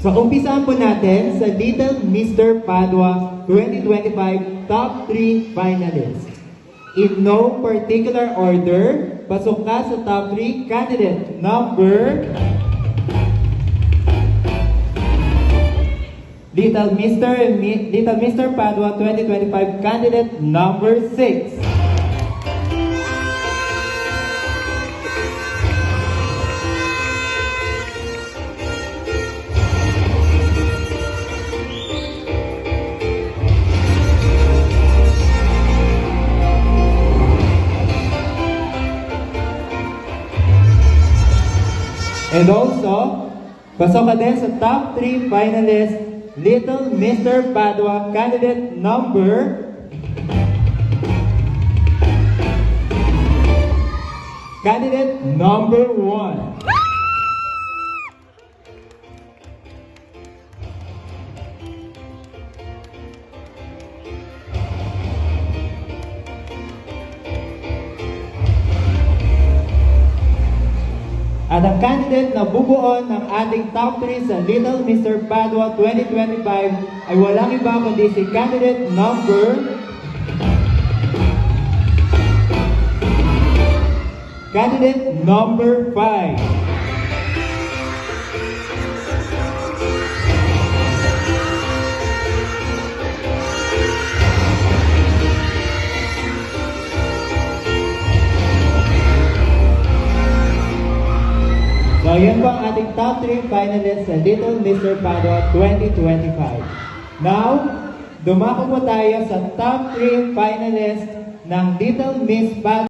So, umpisahan po natin sa Little Mr. Padua 2025 Top 3 Finalists. In no particular order, pasok ka sa Top 3 candidate number... Little Mr. Padua 2025 candidate number 6. And also, pasok ka din sa top 3 finalists, Little Mr. Padua candidate number... Candidate number 1. At ang candidate na bubuo ng ating top 3 sa Little Mr. Padua 2025 ay walang iba kundi si candidate number... Candidate number 5. So, yan po ang ating top 3 finalists sa Little Mr. Padua 2025. Now, dumako po tayo sa top 3 finalists ng Little Miss Padua